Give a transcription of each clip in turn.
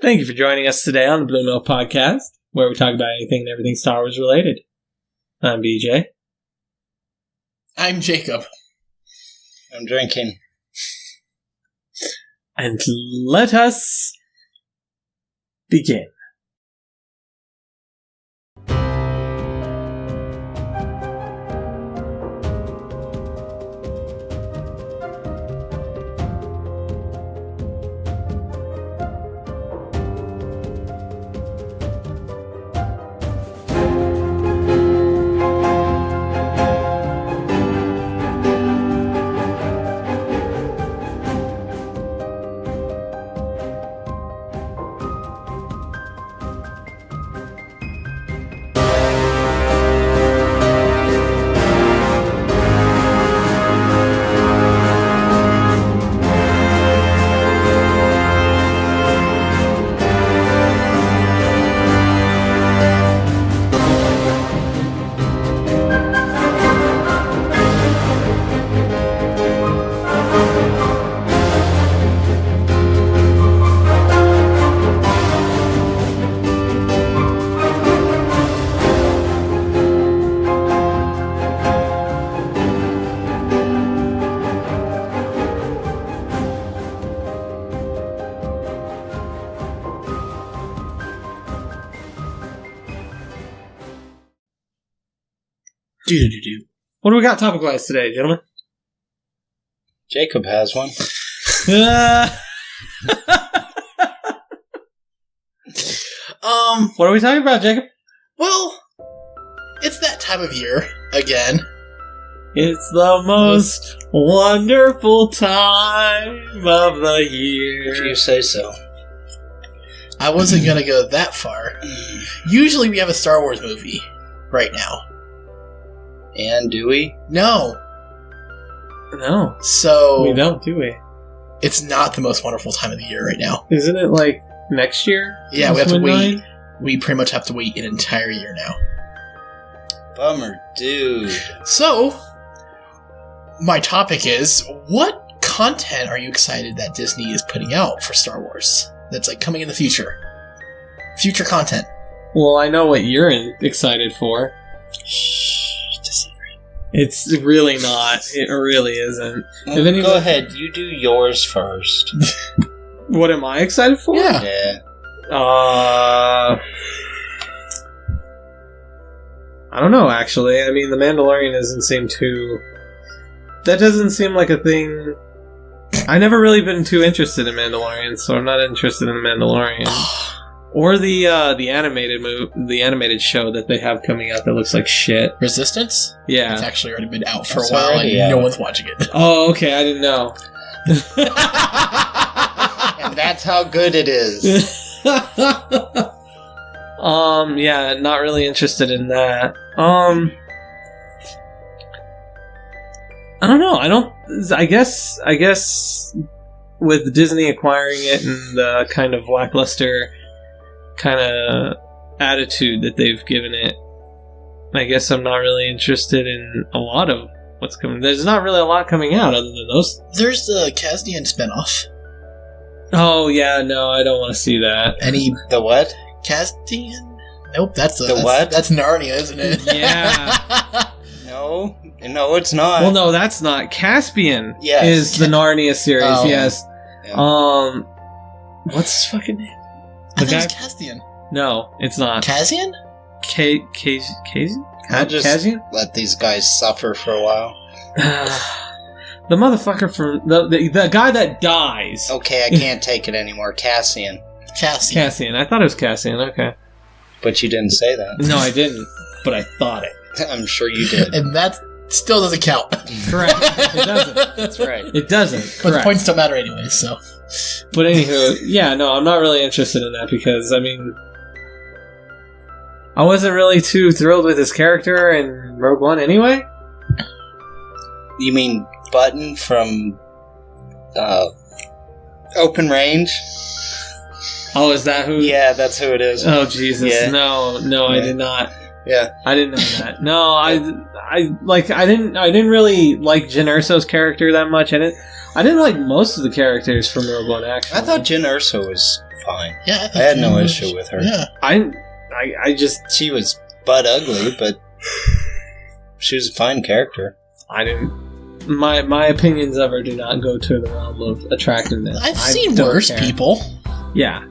Thank you for joining us today on the BlueMilk Podcast, where we talk about anything and everything Star Wars related. I'm BJ. I'm Jacob. I'm drinking. And let us begin. What do we got topic-wise today, gentlemen? Jacob has one. What are we talking about, Jacob? Well, it's that time of year again. It's the most wonderful time of the year. If you say so. I wasn't gonna go that far. Usually we have a Star Wars movie right now. And do we? No. No. So We don't, do we? it's not the most wonderful time of the year right now. Isn't it like next year? Yeah, we have to Midnight? wait. We pretty much have to wait an entire year now. Bummer, dude. So, my topic is, what content are you excited that Disney is putting out for Star Wars? That's like coming in the future. Future content. Well, I know what you're excited for. Shh, disagree. It's really not. It really isn't. If anyone- Go ahead, you do yours first. What am I excited for? Yeah. Yeah. I don't know, actually. I mean, The Mandalorian doesn't seem too... That doesn't seem like a thing... I never really been too interested in Mandalorian, so I'm not interested in The Mandalorian. Or the animated show that they have coming out that looks like shit. Resistance? Yeah. It's actually already been out for It's a while and already out. no one's watching it. Oh, okay, I didn't know. And that's how good it is. Yeah, not really interested in that. I don't know. I guess with Disney acquiring it and the kind of lackluster kind of attitude that they've given it, I guess I'm not really interested in a lot of what's coming. There's not really a lot coming out other than those. There's the Kasdian spinoff. Oh, yeah, no, I don't want to see that. Any The what? Kasdian? Nope, that's what? That's Narnia, isn't it? Yeah. No, it's not. Well, no, that's not. Caspian Yes. is the Narnia series, Oh. yes. Yeah. What's his fucking name? I The thought it was guy- Kasdian. No, it's not. Kazian? Kazian? I'll just Kazian? let these guys suffer for a while. The motherfucker from... The guy that dies. Okay, I can't take it anymore. Cassian. Cassian. I thought it was Cassian, okay. But you didn't say that. No, I didn't, but I thought it. I'm sure you did. And that still doesn't count. Correct. It doesn't. That's right. It doesn't. But the Correct. points don't matter anyway, so. But anywho, yeah, no, I'm not really interested in that because, I mean... I wasn't really too thrilled with his character in Rogue One anyway. You mean Button from Open Range? Oh, is that who? Yeah, that's who it is. Oh, Jesus. Yeah. No, I Yeah. did not. Yeah. I didn't know that. No, I didn't really like Jyn Erso's character that much. I didn't like most of the characters from Rogue One, actually. I thought Jyn Erso was fine. Yeah, I had no issue with her. Yeah. I just... She was butt ugly, but she was a fine character. I didn't... My opinions of her do not go to the realm of attractiveness. I've seen worse people. Yeah.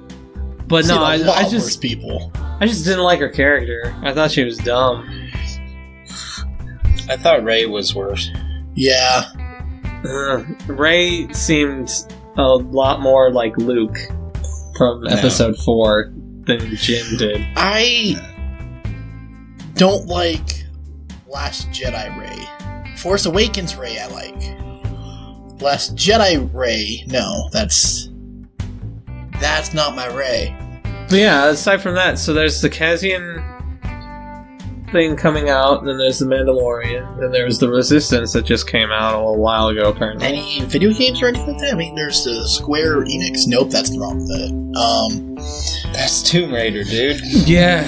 But no, I just... worse people. I just didn't like her character. I thought she was dumb. I thought Rey was worse. Yeah. Rey seemed a lot more like Luke from Episode 4 than Jyn did. I don't like Last Jedi Rey. Force Awakens Rey I like. Last Jedi Rey, no, that's not my Rey. But yeah, aside from that, so there's the Cassian thing coming out, then there's the Mandalorian, then there's the Resistance that just came out a little while ago, apparently. Any video games or anything like that? I mean, there's the Square Enix. Nope, that's the wrong thing. That's Tomb Raider, dude. Yeah.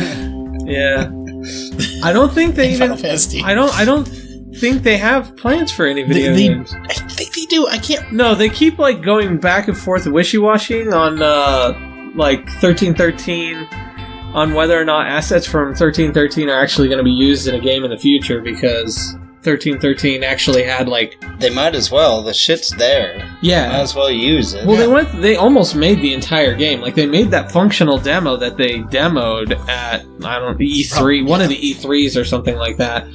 I don't think they Final Fantasy. I don't think they have plans for any video games. I think they do. I can't. No, they keep like going back and forth wishy-washying on like 1313 on whether or not assets from 1313 are actually going to be used in a game in the future, because 1313 actually had like... They might as well. The shit's there. Yeah. Might as well use it. Well, they almost made the entire game. Like, they made that functional demo that they demoed at, E3, one of the E3s or something like that,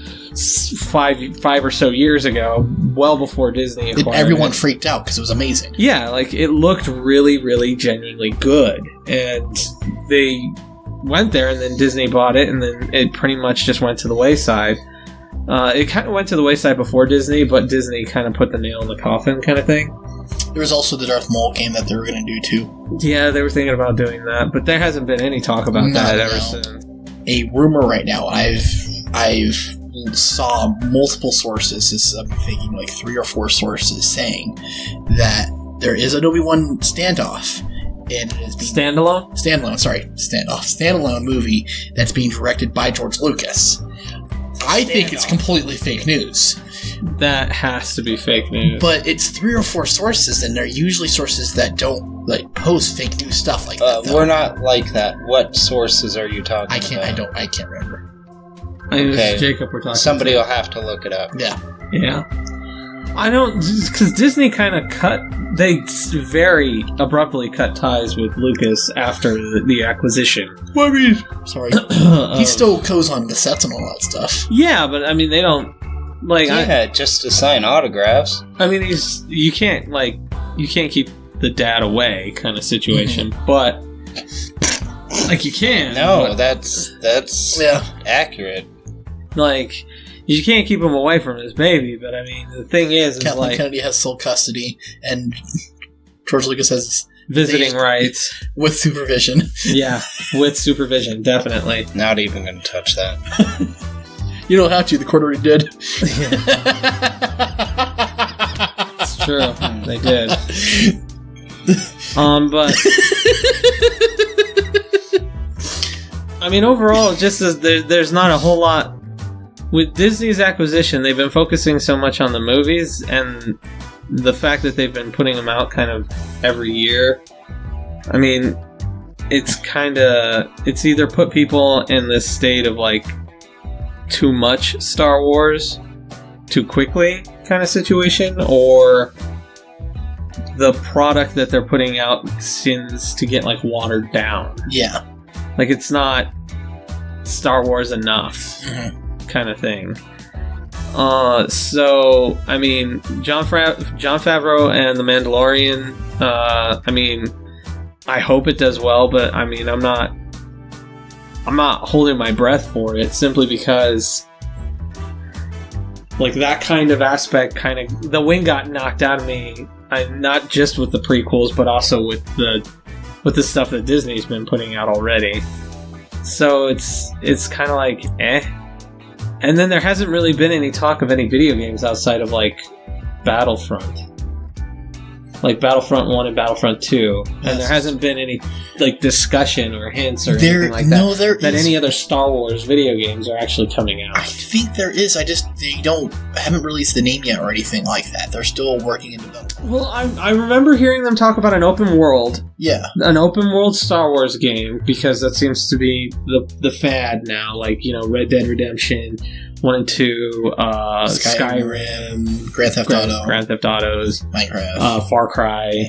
five or so years ago, well before Disney acquired everyone it. freaked out because it was amazing. Yeah, like, it looked really, really genuinely good. And they went there, and then Disney bought it, and then it pretty much just went to the wayside. It kind of went to the wayside before Disney, but Disney kind of put the nail in the coffin kind of thing. There was also the Darth Maul game that they were going to do, too. Yeah, they were thinking about doing that, but there hasn't been any talk about that ever since. A rumor right now, I've saw multiple sources, I'm thinking like 3 or 4 sources, saying that there is an Obi-Wan standoff. And it is being standalone movie that's being directed by George Lucas. I think it's completely fake news. That has to be fake news. But it's 3 or 4 sources, and they're usually sources that don't like post fake news stuff like that. We're not like that. What sources are you talking about? I can't remember. I think it's Jacob we're talking Somebody to. will have to look it up. Yeah. I don't... Because Disney kind of they very abruptly cut ties with Lucas after the acquisition. Well, I mean... Sorry. He still goes on the sets and all that stuff. Yeah, but I mean, they don't... Like, just to sign autographs. I mean, you can't keep the dad away kind of situation, but... Like, you can. No, that's accurate. Like... You can't keep him away from his baby, but I mean, the thing is Kathleen Kennedy has sole custody, and George Lucas has visiting rights. With supervision. Yeah, with supervision, definitely. Not even going to touch that. You don't have to, the court already did. It's true, they did. But... I mean, overall, just as there's not a whole lot... With Disney's acquisition, they've been focusing so much on the movies, and the fact that they've been putting them out kind of every year. I mean, it's either put people in this state of like too much Star Wars too quickly kind of situation, or the product that they're putting out seems to get like watered down. Yeah. Like, it's not Star Wars enough. Kind of thing. So I mean, Jon Favreau and The Mandalorian. I mean, I hope it does well, but I mean, I'm not holding my breath for it, simply because, like, that kind of aspect, the wind got knocked out of me. Not just with the prequels, but also with the stuff that Disney's been putting out already. So it's kind of like, eh. And then there hasn't really been any talk of any video games outside of, like, Battlefront. like Battlefront 1 and Battlefront 2, and there hasn't been any like discussion or hints or anything like that. No, there that is. any other Star Wars video games are actually coming out. I think there is. They haven't released the name yet or anything like that. They're still working in development. Well, I remember hearing them talk about an open world Star Wars game, because that seems to be the fad now. Like, you know, Red Dead Redemption 1 and 2, Skyrim, Grand Theft Autos, Minecraft, Far Cry,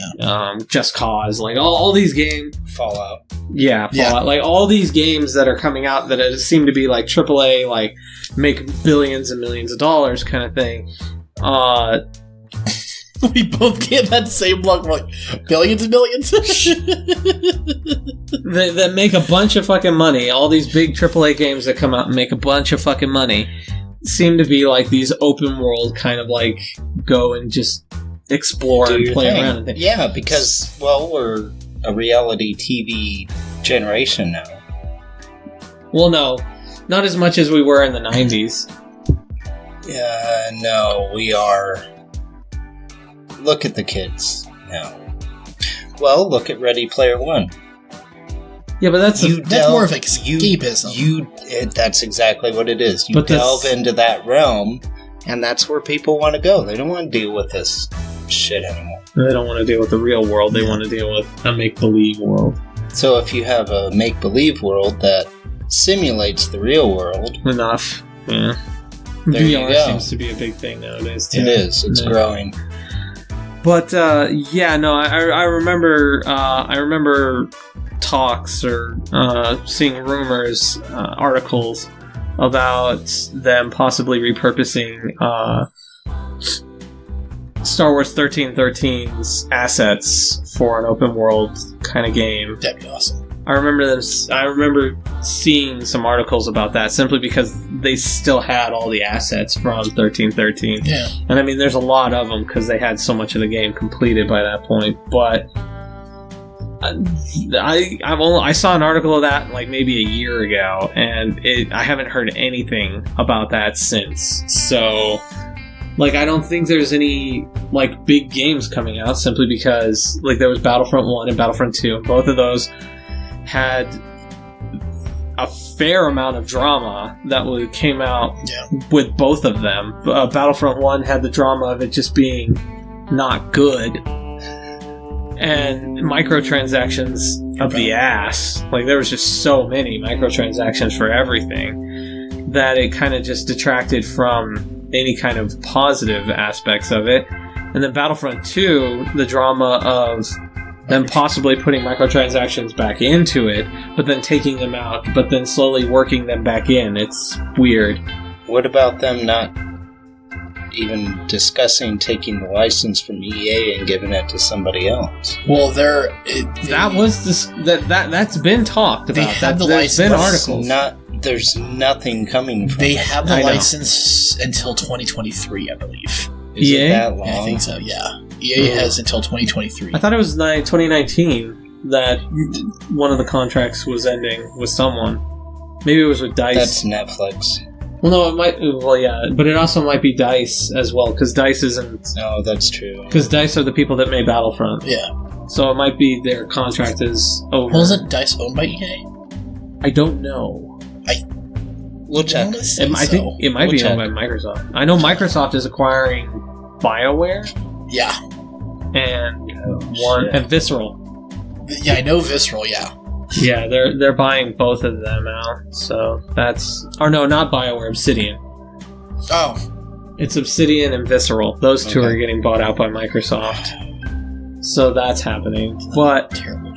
Just Cause, like all these games. Fallout. Yeah, Fallout. Like all these games that are coming out that seem to be like AAA, like make billions and millions of dollars kind of thing. We both get that same look. We're like, billions and billions? that make a bunch of fucking money. All these big AAA games that come out and make a bunch of fucking money seem to be like these open world kind of like go and just explore and play around and things. Yeah, because, well, we're a reality TV generation now. Well, no. Not as much as we were in the 90s. Yeah, no, we are... Look at the kids now. Well, look at Ready Player One. Yeah, but that's more of escapism. That's exactly what it is. You delve into that realm, and that's where people want to go. They don't want to deal with this shit anymore. They don't want to deal with the real world. They want to deal with a make-believe world. So if you have a make-believe world that simulates the real world... Enough. Yeah. There VR you go. Seems to be a big thing nowadays, too. It is. It's growing. But, yeah, no, I remember talks or seeing rumors, articles about them possibly repurposing Star Wars 1313's assets for an open world kind of game. That'd be awesome. I remember seeing some articles about that simply because they still had all the assets from 1313. Yeah. And I mean, there's a lot of them because they had so much of the game completed by that point. But I saw an article of that like maybe a year ago, and I haven't heard anything about that since. So, like, I don't think there's any like big games coming out simply because like there was Battlefront 1 and Battlefront 2, and both of those had a fair amount of drama that came out with both of them. Battlefront 1 had the drama of it just being not good, and microtransactions up the ass. Like, there was just so many microtransactions for everything that it kind of just detracted from any kind of positive aspects of it. And then Battlefront 2, the drama of them possibly putting microtransactions back into it, but then taking them out, but then slowly working them back in. It's weird. What about them not even discussing taking the license from EA and giving it to somebody else? Well, that's been talked about. They have the there's license. Been articles. There's nothing coming from They it. have the license until 2023, I believe. Is EA? it that long? I think so, yeah. EA has until 2023. I thought it was 2019 that one of the contracts was ending with someone. Maybe it was with DICE. That's Netflix. Well, no, it might. Well, yeah, but it also might be DICE as well, because DICE isn't. No, that's true. Because DICE are the people that made Battlefront. Yeah. So it might be their contract is over. Wasn't DICE owned by EA? I don't know. We'll check. I think it might be owned by Microsoft. I know Microsoft is acquiring BioWare. Yeah. And Visceral. Yeah, I know Visceral, yeah. Yeah, they're buying both of them out. So that's... Or no, not BioWare, Obsidian. Oh. It's Obsidian and Visceral. Those two are getting bought out by Microsoft. So that's happening. But... Terrible.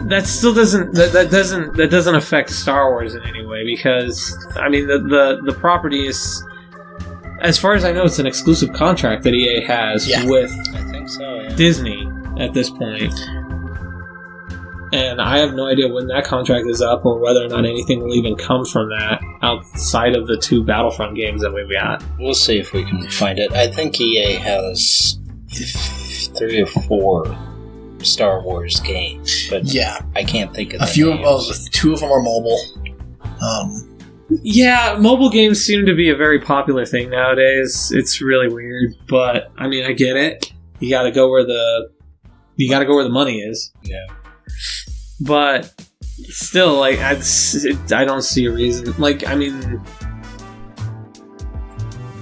That still doesn't... That doesn't affect Star Wars in any way, because, I mean, the property is... As far as I know, it's an exclusive contract that EA has with I think so, yeah. Disney at this point. And I have no idea when that contract is up or whether or not anything will even come from that outside of the 2 Battlefront games that we've got. We'll see if we can find it. I think EA has 3 or 4 Star Wars games, but I can't think of the 2 of them are mobile. Yeah, mobile games seem to be a very popular thing nowadays. It's really weird, but I mean, I get it. You got to go where the money is. Yeah. But still, like, I don't see a reason. Like, I mean,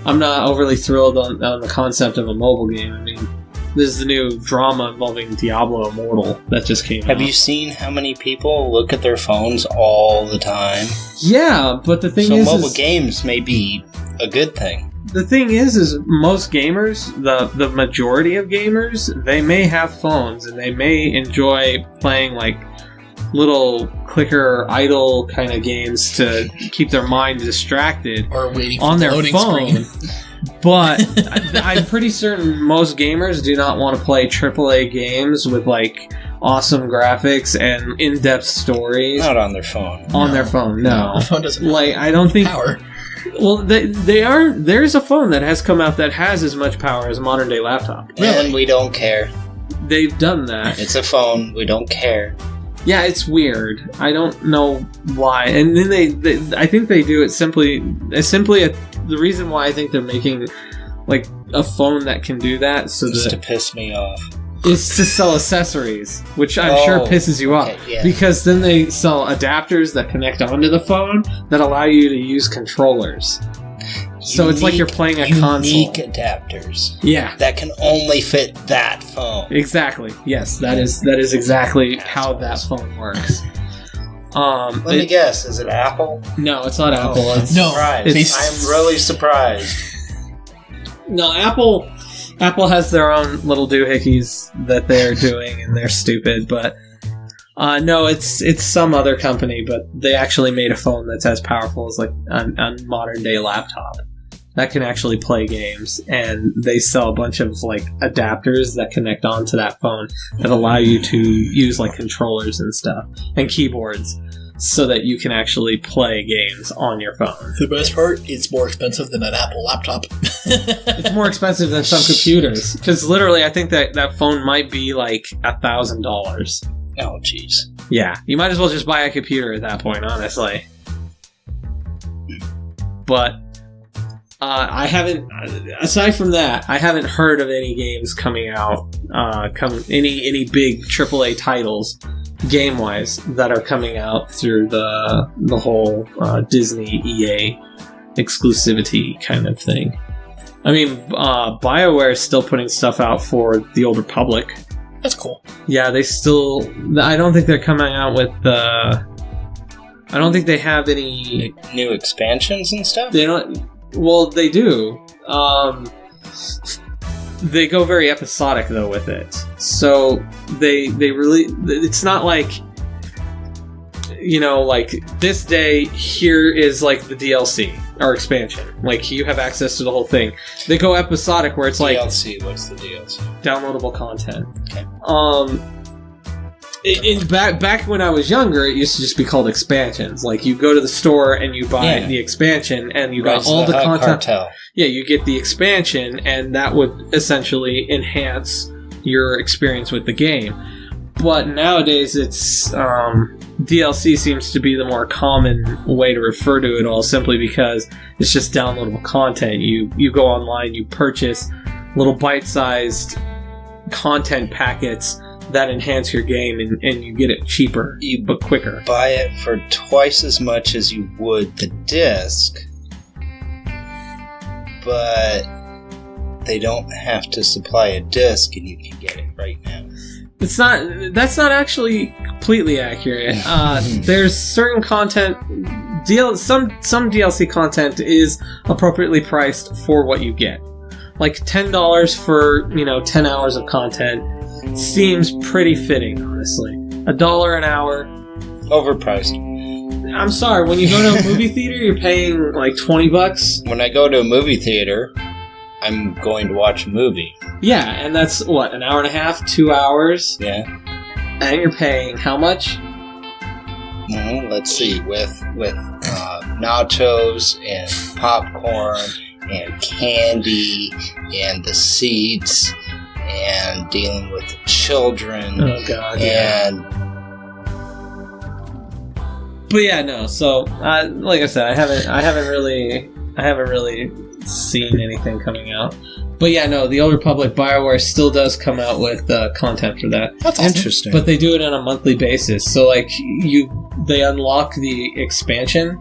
I'm not overly thrilled on the concept of a mobile game. I mean, this is the new drama involving Diablo Immortal that just came out. Have you seen how many people look at their phones all the time? Yeah, but the thing is... So mobile games may be a good thing. The thing is most gamers, the majority of gamers, they may have phones, and they may enjoy playing, like, little clicker idle kind of games to keep their mind distracted or waiting on their phone. Screen. But I'm pretty certain most gamers do not want to play AAA games with like awesome graphics and in-depth stories. Not on their phone. On their phone, no. The phone doesn't have like I don't think power. Well, they are. There's a phone that has come out that has as much power as a modern day laptop. Really? And we don't care. They've done that. It's a phone. We don't care. Yeah, it's weird. I don't know why. And then they I think they do it simply. The reason why I think they're making like a phone that can do that so just that to piss me off is to sell accessories, which I'm sure pisses you off. Yeah. Because then they sell adapters that connect onto the phone that allow you to use controllers. So it's like you're playing a console. Unique adapters. Yeah. That can only fit that phone. Exactly. Yes, that is exactly how that phone works. Let me guess, is it Apple? No, it's not Apple. I'm really surprised. No, Apple has their own little doohickeys that they're doing, and they're stupid, but no, it's some other company, but they actually made a phone that's as powerful as like a modern day laptop that can actually play games, and they sell a bunch of like adapters that connect onto that phone that allow you to use like controllers and stuff and keyboards so that you can actually play games on your phone. The best part, it's more expensive than an Apple laptop. It's more expensive than some computers, because literally I think that phone might be like $1,000. Oh, jeez. Yeah, you might as well just buy a computer at that point, honestly. But I haven't, aside from that, I haven't heard of any games coming out, any big AAA titles, game-wise, that are coming out through the whole Disney EA exclusivity kind of thing. I mean, BioWare is still putting stuff out for the Old Republic. That's cool. Yeah, they still... I don't think they're coming out with... I don't think they have any... New expansions and stuff? They don't... Well, they do. They go very episodic, though, with it. So, they really... It's not like... You know, like, this day, here is, like, the DLC, or expansion. Like, you have access to the whole thing. They go episodic, where it's like... DLC, what's the DLC? Downloadable content. Okay. Back when I was younger, it used to just be called expansions. Like, you go to the store and you buy the expansion, and you got all the content. Cartel. Yeah, you get the expansion, and that would essentially enhance your experience with the game. But nowadays, it's DLC seems to be the more common way to refer to it all, simply because it's just downloadable content. You go online, you purchase little bite-sized content packets that enhance your game, and you get it cheaper, but quicker. Buy it for twice as much as you would the disc, but they don't have to supply a disc, and you can get it right now. That's not actually completely accurate. There's certain content, some DLC content is appropriately priced for what you get. Like $10 for 10 hours of content seems pretty fitting, honestly. $1 an hour, overpriced. I'm sorry, when you go to a movie theater, you're paying like $20. When I go to a movie theater, I'm going to watch a movie. Yeah, and that's what, an hour and a half, 2 hours? Yeah. And you're paying how much? Let's see, with nachos and popcorn and candy and the seats and dealing with the children. Oh God! But yeah, no. So, like I said, I haven't really seen anything coming out. But yeah, no, the Old Republic BioWare still does come out with content for that. That's awesome. Interesting. But they do it on a monthly basis. So like they unlock the expansion,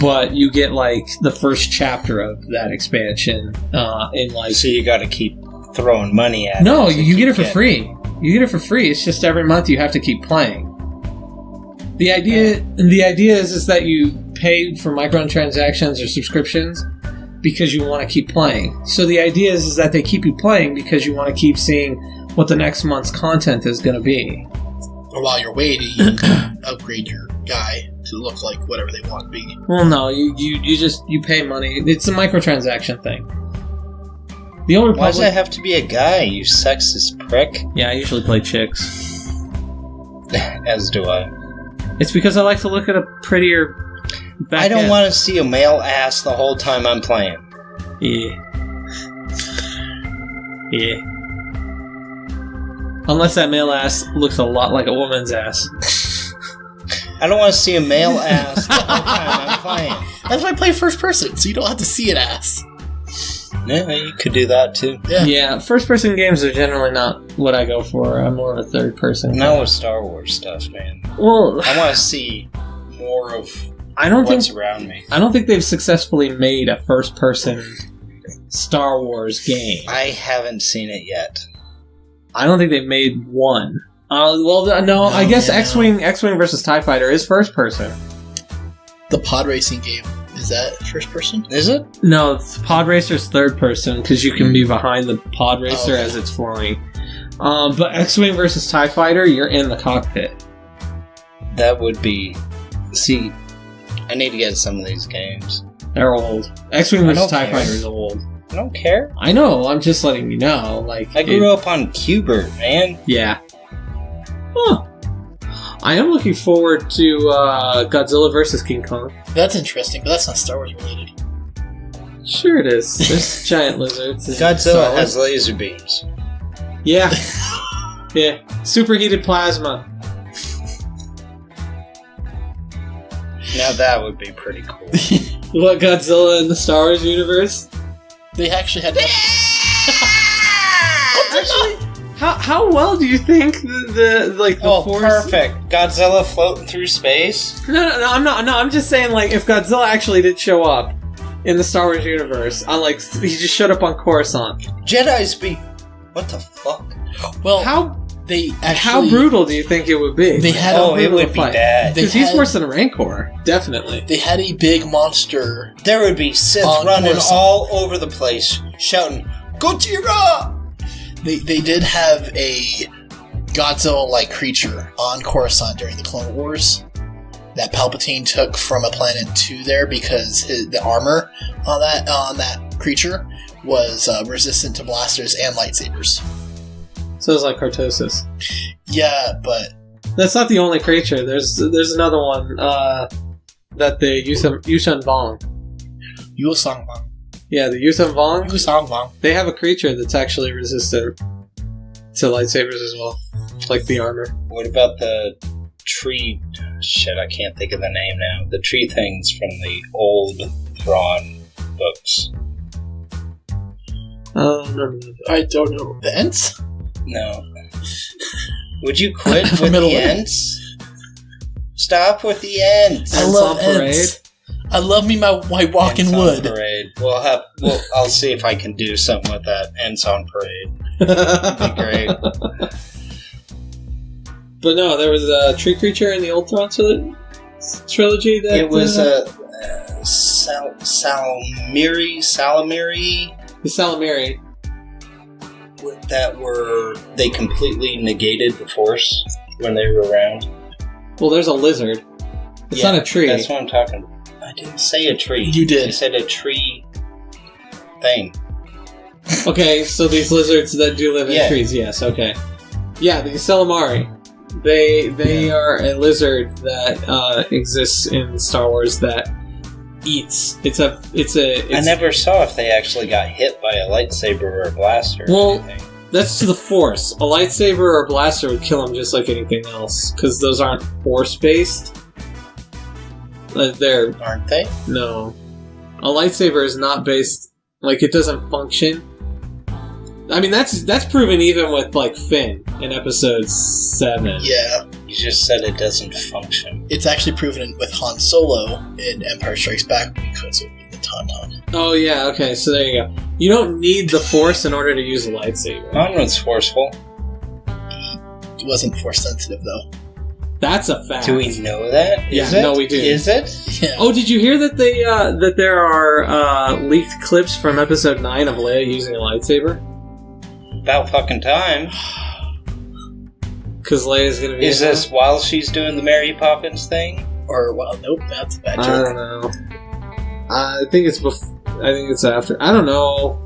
but you get like the first chapter of that expansion in like. So you got to keep throwing money at it. No, you get it for free. You get it for free. It's just every month you have to keep playing. The idea is that you pay for microtransactions or subscriptions because you want to keep playing. So the idea is that they keep you playing because you want to keep seeing what the next month's content is going to be. Or while you're waiting, you can upgrade your guy to look like whatever they want to be. Well, no, you pay money. It's a microtransaction thing. The Old Republic. Why does it have to be a guy, you sexist prick? Yeah, I usually play chicks. As do I. It's because I like to look at a prettier back I don't end. want to see a male ass the whole time I'm playing. Yeah. Yeah. Unless that male ass looks a lot like a woman's ass. I don't want to see a male ass the whole time I'm playing. That's why I play first person, so you don't have to see an ass. Yeah, you could do that too. Yeah, first-person games are generally not what I go for. I'm more of a third-person. Not with Star Wars stuff, man. Well, I want to see more of what's around me. I don't think they've successfully made a first-person Star Wars game. I haven't seen it yet. I don't think they've made one. No, I guess X-Wing versus TIE Fighter is first-person. The pod racing game. Is that first person? Is it? No, Pod Racer's third person because you can be behind the Pod Racer as it's flying. But X-Wing versus TIE Fighter, you're in the cockpit. That would be... See, I need to get some of these games. They're old. X-Wing versus TIE care. Fighter is old. I don't care. I know, I'm just letting you know. Like I grew up on Q*bert, man. Yeah. Huh. I am looking forward to Godzilla vs. King Kong. That's interesting, but that's not Star Wars related. Sure it is. There's giant lizards. Godzilla has laser beams. Yeah. Yeah. Superheated plasma. Now that would be pretty cool. What, Godzilla in the Star Wars universe? They actually had Actually, how well do you think the force? Perfect. Godzilla floating through space? No, I'm not. No, I'm just saying, like, if Godzilla actually did show up in the Star Wars universe, he just showed up on Coruscant. Jedi's be... What the fuck? Well, How brutal do you think it would be? They had it would be bad. Because he's worse than a Rancor, definitely. They had a big monster. There would be Sith running all over the place, shouting, Gojira! They did have a Godzilla-like creature on Coruscant during the Clone Wars that Palpatine took from a planet to there because the armor on that creature was resistant to blasters and lightsabers. So it's like Cortosis. Yeah, but That's not the only creature. There's another one that the Yushan Vong. Yusang Vong. Yeah, the Yushan Vong. Yusang Vong. They have a creature that's actually resistant to lightsabers as well, like the armor. What about the tree... Shit, I can't think of the name now. The tree things from the old Thrawn books. I don't know. The Ents? No. Would you quit with the Ents? Stop with the Ents! I love Ents. I love me my White Walking Wood. Parade. I'll see if I can do something with that. Ents on Parade. That'd be great. But no, there was a tree creature in the old Thrawn trilogy that... It was Salamiri? The Salamiri. They completely negated the Force when they were around. Well, there's a lizard. It's not a tree. That's what I'm talking about. I didn't say a tree. You did. I said a tree thing. Okay, so these lizards that do live in trees, yes, okay. Yeah, the Calamari. They are a lizard that exists in Star Wars that eats. I never saw if they actually got hit by a lightsaber or a blaster or anything. That's to the Force. A lightsaber or a blaster would kill them just like anything else, because those aren't Force-based. Aren't they? No. A lightsaber is not based... Like, it doesn't function I mean, that's proven even with, like, Finn in episode 7. Yeah. You just said it doesn't function. It's actually proven with Han Solo in Empire Strikes Back because of the Tauntaun. Oh, yeah, okay, so there you go. You don't need the Force in order to use a lightsaber. Han was forceful. He wasn't Force sensitive, though. That's a fact. Do we know that? Yeah, no, we do. Is it? Yeah. Oh, did you hear that that there are leaked clips from episode 9 of Leia using a lightsaber? About fucking time. Because Leia's gonna be... Is this while she's doing the Mary Poppins thing? Or, well, nope, that's a bad joke. I don't know. I think it's I think it's after. I don't know.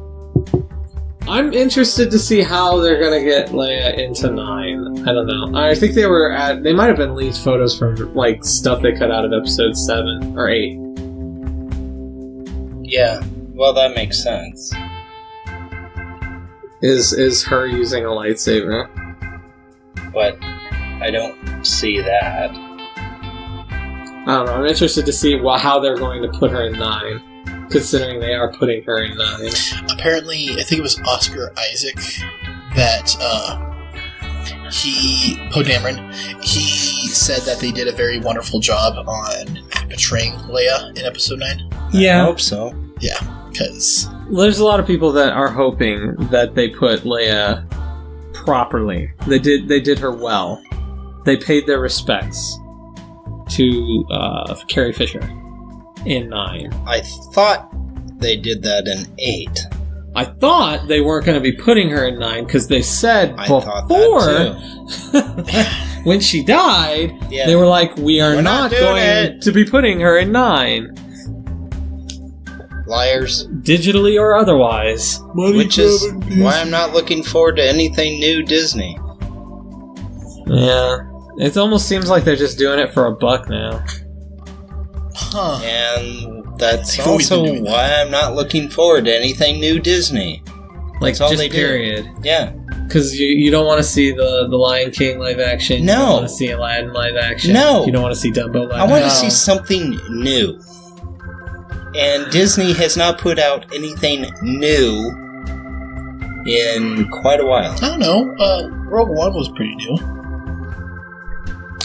I'm interested to see how they're gonna get Leia into 9. I don't know. I think they might have been leaked photos from, like, stuff they cut out of episode 7 or 8. Yeah. Well, that makes sense. Is her using a lightsaber. But I don't see that. I don't know. I'm interested to see how they're going to put her in 9, considering they are putting her in 9. Apparently, I think it was Oscar Isaac that Poe Dameron, he said that they did a very wonderful job on portraying Leia in episode 9. Yeah. I hope so. Yeah, because there's a lot of people that are hoping that they put Leia properly. They did her well. They paid their respects to Carrie Fisher in 9. I thought they did that in 8. I thought they weren't going to be putting her in 9 because they said before when she died, they were like, we're not going to be putting her in 9. Liars. Digitally or otherwise. Which is why I'm not looking forward to anything new Disney. Yeah. It almost seems like they're just doing it for $1 now. Huh. And that's also why I'm not looking forward to anything new Disney. Like, that's just period. Do. Yeah. Because you don't want to see the Lion King live action. No. You don't want to see Aladdin live action. No. You don't want to see Dumbo live action. I want to see something new. And Disney has not put out anything new in quite a while. I don't know. Rogue One was pretty new.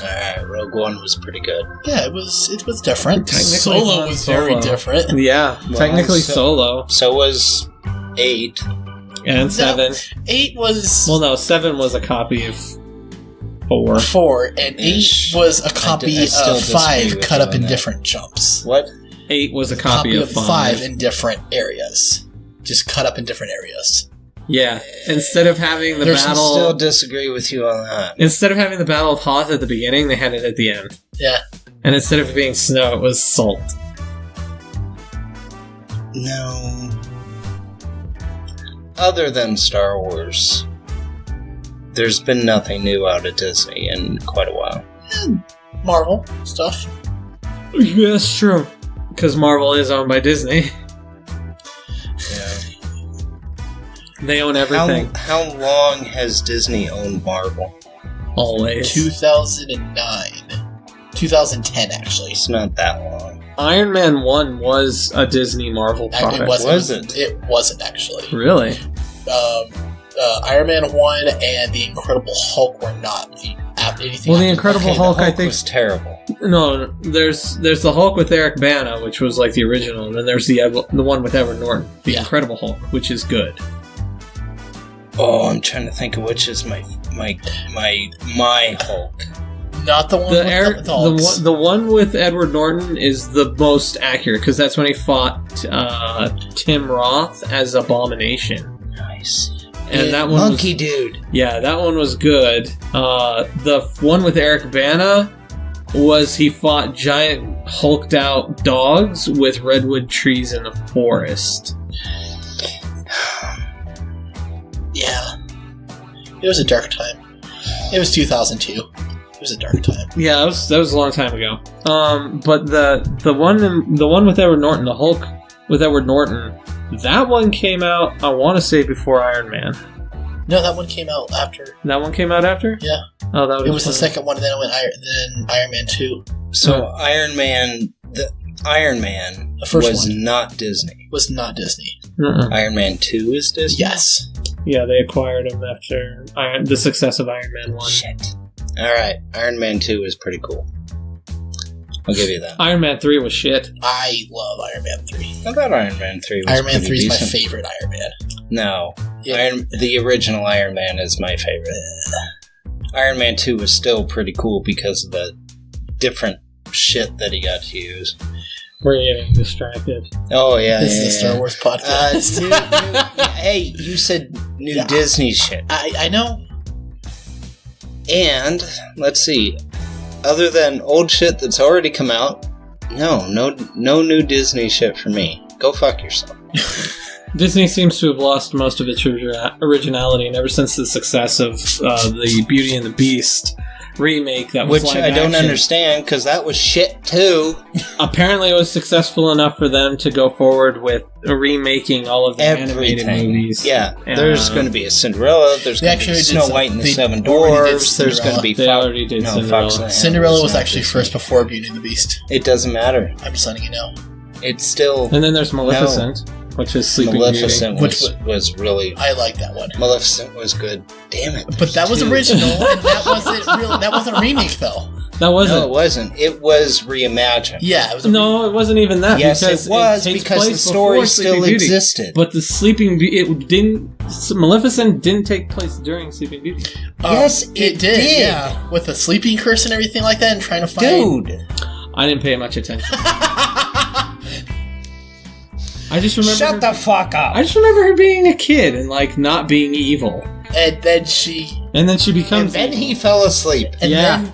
Alright, Rogue One was pretty good. Yeah, it was different. Technically, Solo was very different. Yeah, well, technically Solo. So was 8. And 7. 8 was... Well, no, 7 was a copy of 4. 4, and 8 was a copy of 5 cut up in different jumps. What? 8 was a copy of 5 in different areas. Just cut up in different areas. Yeah. Instead of having the battle... I still disagree with you on that. Instead of having the Battle of Hoth at the beginning, they had it at the end. Yeah. And instead of it being snow, it was salt. No. Other than Star Wars, there's been nothing new out of Disney in quite a while. Marvel stuff. Yeah, that's true. Because Marvel is owned by Disney. Yeah. They own everything. How long has Disney owned Marvel? Always. 2009. 2010, actually. It's not that long. Iron Man 1 was a Disney Marvel product. It wasn't, actually. Really? Iron Man 1 and The Incredible Hulk were not anything. Well, The Incredible Hulk, I think... was terrible. No, there's the Hulk with Eric Bana, which was like the original, and then there's the one with Edward Norton, The Incredible Hulk, which is good. Oh, I'm trying to think of which is my Hulk. Not the one with the one with Edward Norton is the most accurate, because that's when he fought Tim Roth as Abomination. Nice. And that one Monkey Dude. Yeah, that one was good. The one with Eric Bana was he fought giant hulked out dogs with redwood trees in the forest. Yeah. It was a dark time. It was 2002. It was a dark time. Yeah, that was a long time ago. But the one with Edward Norton, the Hulk with Edward Norton, that one came out, I want to say, before Iron Man. No, that one came out after. That one came out after? Yeah. Oh, that was the second one, and then it went then Iron Man 2. So Iron Man, the first was one. Not Disney. Was not Disney. Mm-mm. Iron Man 2 is Disney? Yes. Yeah, they acquired him after the success of Iron Man 1. Shit. Alright, Iron Man 2 is pretty cool. I'll give you that. Iron Man 3 was shit. I love Iron Man 3. I thought Iron Man 3 was Iron Man 3 is my decent. favorite Iron Man. No. Yeah. The original Iron Man is my favorite. Iron Man 2 was still pretty cool because of the different shit that he got to use. We're getting distracted. Oh, yeah. This is a Star Wars podcast. Hey, you said new Disney shit. I know. And, let's see, other than old shit that's already come out, no new Disney shit for me. Go fuck yourself. Disney seems to have lost most of its originality, and ever since the success of the Beauty and the Beast remake that was Which live I don't action, understand, because that was shit too. Apparently it was successful enough for them to go forward with remaking all of the animated movies. Yeah, there's going to be a Cinderella, there's going to be Snow White and the Seven Dwarfs, there's going to be... They already did Cinderella. Cinderella was actually first before Beauty and the Beast. It doesn't matter. I'm just letting you know. It's still... And then there's Maleficent, which is Sleeping Maleficent Beauty. was really... I like that one. Maleficent was good. Damn it. But that was original, and that wasn't real. That wasn't a remake, though. That wasn't. No, it wasn't. It was reimagined. Yeah, it was. No, it wasn't even that. Yes, because it was, takes because place the story before still Sleeping Beauty. existed. But the Sleeping Beauty, it didn't. Maleficent didn't take place during Sleeping Beauty. Yes, it did. Yeah, with the sleeping curse and everything like that, and trying to find. Dude, I didn't pay much attention. I just remember. Shut the fuck up. I just remember her being a kid and like not being evil. And then she. And then she becomes. And then he fell asleep. And then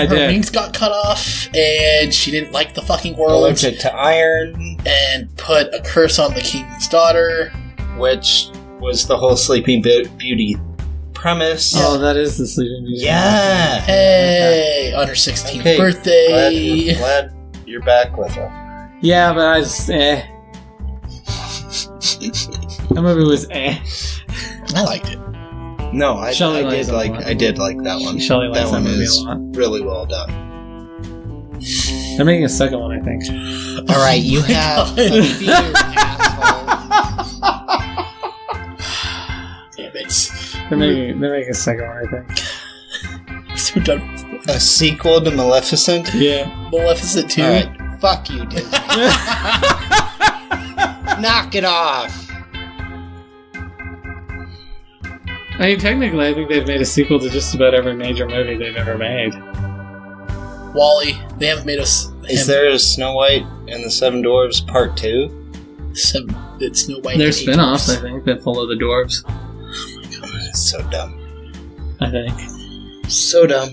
her did. wings got cut off, and she didn't like the fucking world. Allergic to iron, and put a curse on the king's daughter, which was the whole Sleeping Beauty premise. Oh, that is the Sleeping Beauty. Yeah. Hey, on her 16th birthday. Glad you're back with her. Yeah, but I just That movie was I liked it. No, I did like that one. Shelley likes that one movie is a lot. really well done. They're making a second one, I think. All right, you have a fear, asshole. Damn it! They're making a second one, I think. So done. A sequel to Maleficent? Yeah. Maleficent 2. All right, fuck you, Disney. Knock it off. I mean, technically, I think they've made a sequel to just about every major movie they've ever made. Wall-E. They haven't made us. Is there a Snow White and the Seven Dwarfs Part 2? It's Snow White. There's spin-offs, I think, that follow the dwarves. Oh my god, it's so dumb. I think. So dumb.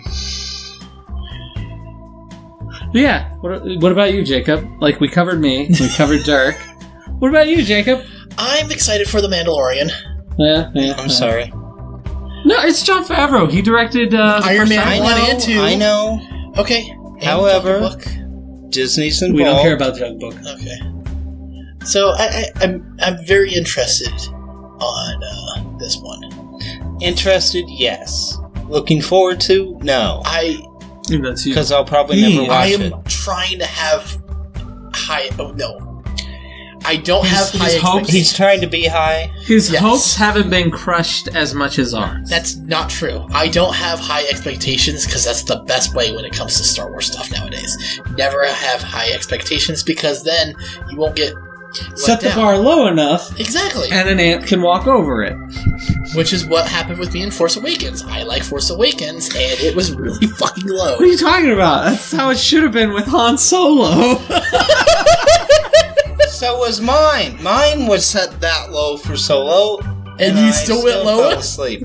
Yeah. What about you, Jacob? Like, we covered me. We covered DIRK. What about you, Jacob? I'm excited for The Mandalorian. Yeah. I'm sorry. No, it's Jon Favreau. He directed Iron Man 1 and 2. I know. Okay. However, Disney's involved. We don't care about Jungle Book. Okay. So I'm very interested on this one. Interested? Yes. Looking forward to? No. Because I'll probably never watch it. I am trying to have high. Oh no. I don't have high expectations. He's trying to be high. His hopes haven't been crushed as much as ours. That's not true. I don't have high expectations because that's the best way when it comes to Star Wars stuff nowadays. Never have high expectations because then you won't get set the bar low enough. Exactly. And an ant can walk over it. Which is what happened with me in Force Awakens. I like Force Awakens, and it was really fucking low. What are you talking about? That's how it should have been with Han Solo. So was mine. Mine was set that low for Solo, and you still went lower? Fell asleep.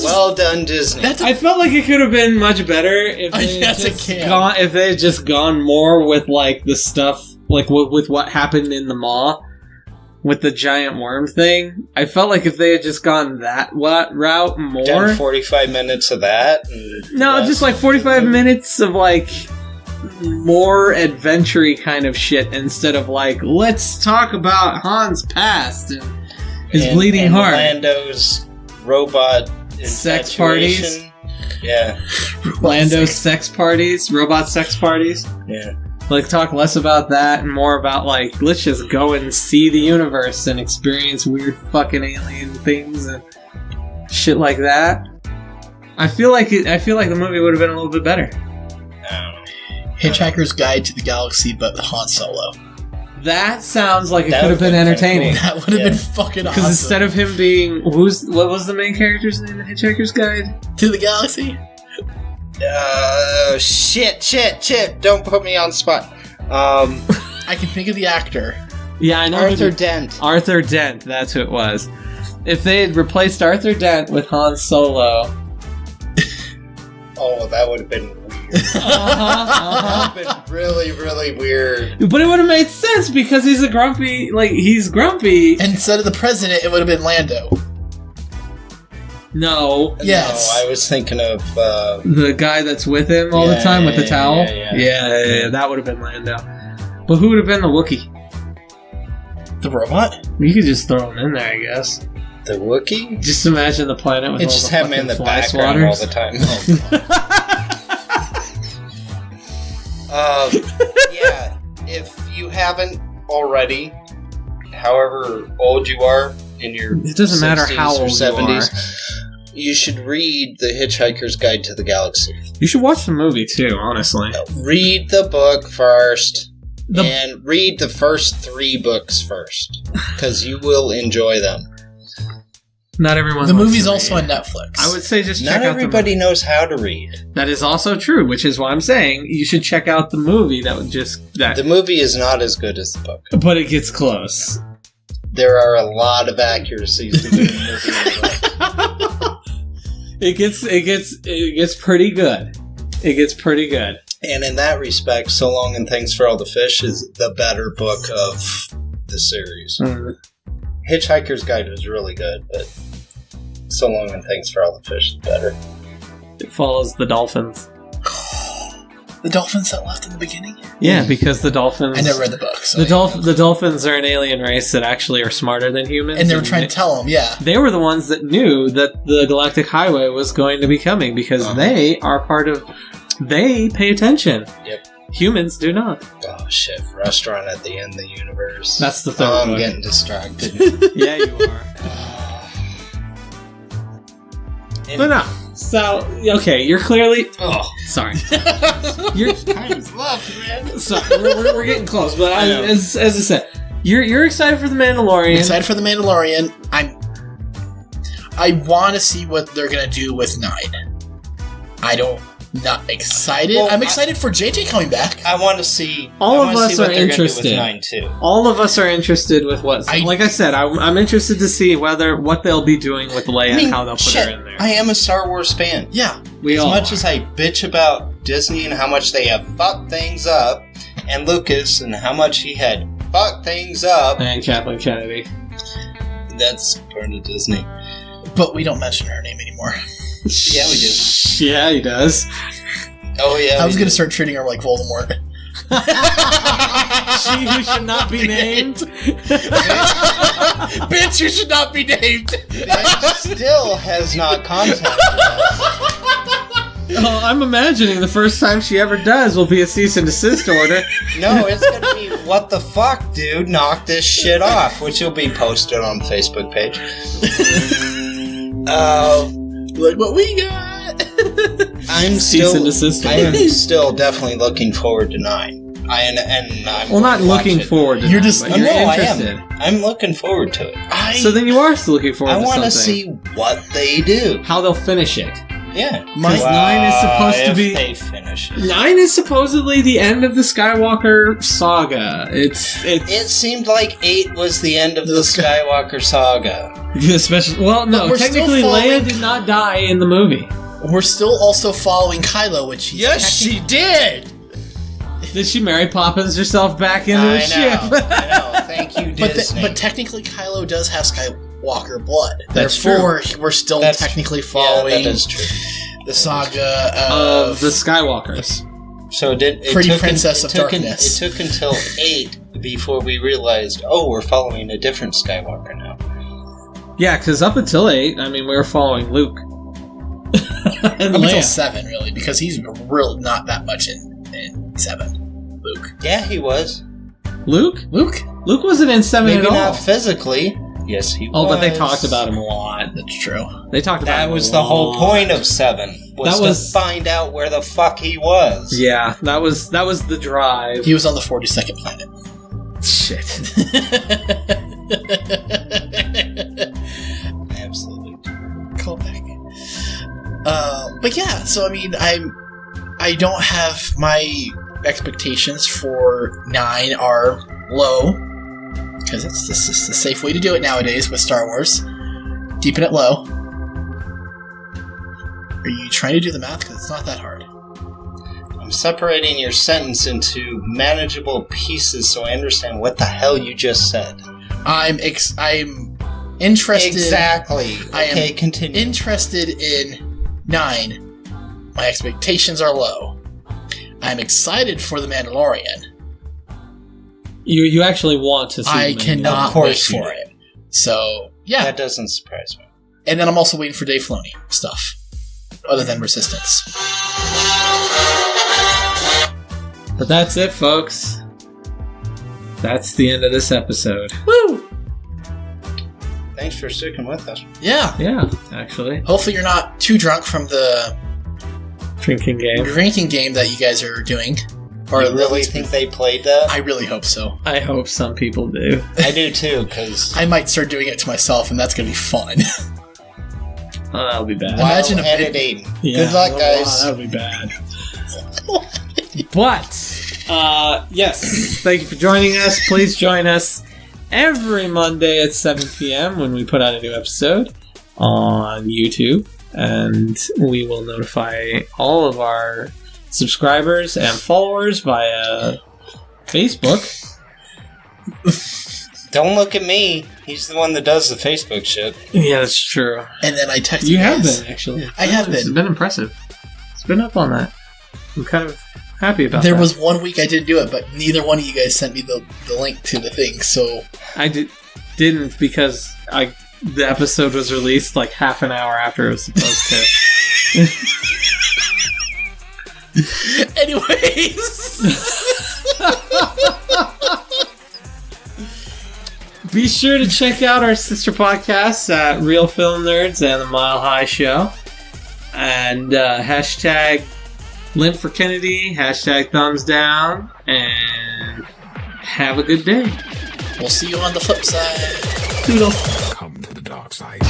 Well done, Disney. I felt like it could have been much better if they had just gone more with like the stuff, like with what happened in the Maw, with the giant worm thing. I felt like if they had just gone that route more, done 45 minutes of that. No, just like 45 minutes of like more adventure-y kind of shit instead of like, let's talk about Han's past and his bleeding heart. Lando's robot sex parties. Yeah. Lando's sex parties, robot sex parties. Yeah. Like, talk less about that and more about, like, let's just go and see the universe and experience weird fucking alien things and shit like that. I feel like the movie would have been a little bit better. Hitchhiker's Guide to the Galaxy, but Han Solo. That sounds like it could have been entertaining. Cool. That would have been fucking awesome. Because instead of him being... what was the main character's name in Hitchhiker's Guide? To the Galaxy? Shit. Don't put me on the spot. I can think of the actor. Yeah, I know. Arthur Dent. Arthur Dent, that's who it was. If they had replaced Arthur Dent with Han Solo... Oh, that would have been weird. That would have been really, really weird. But it would have made sense because he's grumpy. Instead of the president, it would have been Lando. No. Yes. No, I was thinking of... the guy that's with him all the time with the towel? Yeah, that would have been Lando. But who would have been the Wookiee? The robot? You could just throw him in there, I guess. The Wookiee? Just imagine the planet with all just the have him in the background all the time. Yeah, if you haven't already, however old you are in your it doesn't matter how old 70s, you should read The Hitchhiker's Guide to the Galaxy. You should watch the movie too, honestly. Read the book first. And read the first 3 books first, because you will enjoy them. Not everyone. The movie's also on Netflix. I would say just check out the movie. Not everybody knows how to read. That is also true, which is why I'm saying you should check out the movie. The movie is not as good as the book, but it gets close. There are a lot of accuracies to the movie. It gets pretty good. It gets pretty good. And in that respect, So Long and Thanks for All the Fish is the better book of the series. Mm. Hitchhiker's Guide was really good, but So Long and Thanks for All the Fish is better. It follows the dolphins. The dolphins that left in the beginning? Yeah, because the dolphins... I never read the book. So the dolphins are an alien race that actually are smarter than humans. And they were trying to tell them, yeah. They were the ones that knew that the Galactic Highway was going to be coming because they are part of... They pay attention. Yep. Humans do not. Oh, shit. Restaurant at the End of the Universe. That's the third one. I'm getting distracted. Yeah, you are. But no. So, okay, you're clearly... Oh, sorry. You're time's left, man. So, we're getting close, but as I said, you're excited for The Mandalorian. I'm excited for The Mandalorian. I want to see what they're going to do with 9. Not excited. Well, I'm excited for JJ coming back. I want to see. All of us are interested. 9 too. All of us are interested with what. Like I said, I'm interested to see what they'll be doing with Leia and how they'll put her in there. I am a Star Wars fan. Yeah, as much as I bitch about Disney and how much they have fucked things up, and Lucas and how much he had fucked things up, and Kathleen Kennedy. That's part of Disney. But we don't mention her name anymore. Yeah, we do. Yeah, he does. Oh, yeah. I was going to start treating her like Voldemort. She who should not be named. Bitch, you should not be named. Still has not contacted us. Oh, I'm imagining the first time she ever does will be a cease and desist order. No, it's going to be, what the fuck, dude? Knock this shit off, which will be posted on the Facebook page. Look what we got! I am still definitely looking forward to 9. I'm not looking forward to 9. You're just interested. I am. I'm looking forward to it. So then you are still looking forward to something. I want to see what they do. How they'll finish it. Yeah. 9 is supposed to be... they finish it. 9 is supposedly the end of the Skywalker saga. It seemed like 8 was the end of the Skywalker saga. Especially, well, no, technically Leia did not die in the movie. We're still also following Kylo, which she did! Did she Mary Poppins herself back into the ship? I know, thank you, Disney. But technically Kylo does have Skywalker blood. That's Therefore, we're still technically following that is true. The saga of the Skywalkers. So Princess of Darkness. It took until 8 before we realized, we're following a different Skywalker now. Yeah, because up until 8, we were following Luke. And up until 7, really, because he's really not that much in 7. Luke. Yeah, he was. Luke? Luke wasn't in 7 Maybe at all. not physically. Yes, he was. Oh, but they talked about him a lot. That's true. They talked about him That was a the lot. whole point of 7. Was to find out where the fuck he was. Yeah, that was the drive. He was on the 42nd planet. Shit. Absolutely. Call back. But yeah, so I mean, I don't have my expectations for 9 are low, because it's just the safe way to do it nowadays with Star Wars. Keeping it low. Are you trying to do the math? Because it's not that hard. I'm separating your sentence into manageable pieces so I understand what the hell you just said. I'm interested. Exactly. Okay, continue. Interested in 9. My expectations are low. I'm excited for The Mandalorian. You actually want to see I the cannot wait for it. So, yeah. That doesn't surprise me. And then I'm also waiting for Dave Filoni stuff. Other than Resistance. But that's it, folks. That's the end of this episode. Woo! Thanks for sticking with us. Yeah. Yeah, actually. Hopefully you're not too drunk from the drinking game that you guys are doing. Or you really think they played that? I really hope so. I hope some people do. I do too, because I might start doing it to myself, and that's going to be fun. Oh, that'll be bad. Imagine editing. Yeah, good luck, guys. That'll be bad. But, yes, thank you for joining us. Please join us every Monday at 7 p.m. when we put out a new episode on YouTube. And we will notify all of our subscribers and followers via Facebook. Don't look at me. He's the one that does the Facebook shit. Yeah, that's true. And then I text you. You guys. have been, actually. I have been. It's been impressive. It's been up on that. I'm kind of happy about that. There was 1 week I didn't do it, but neither one of you guys sent me the link to the thing, so... I didn't because the episode was released like half an hour after it was supposed to. Anyways... Be sure to check out our sister podcasts at Real Film Nerds and The Mile High Show. And hashtag Limp for Kennedy, hashtag thumbs down, and have a good day. We'll see you on the flip side. Toodles. Come to the dark side.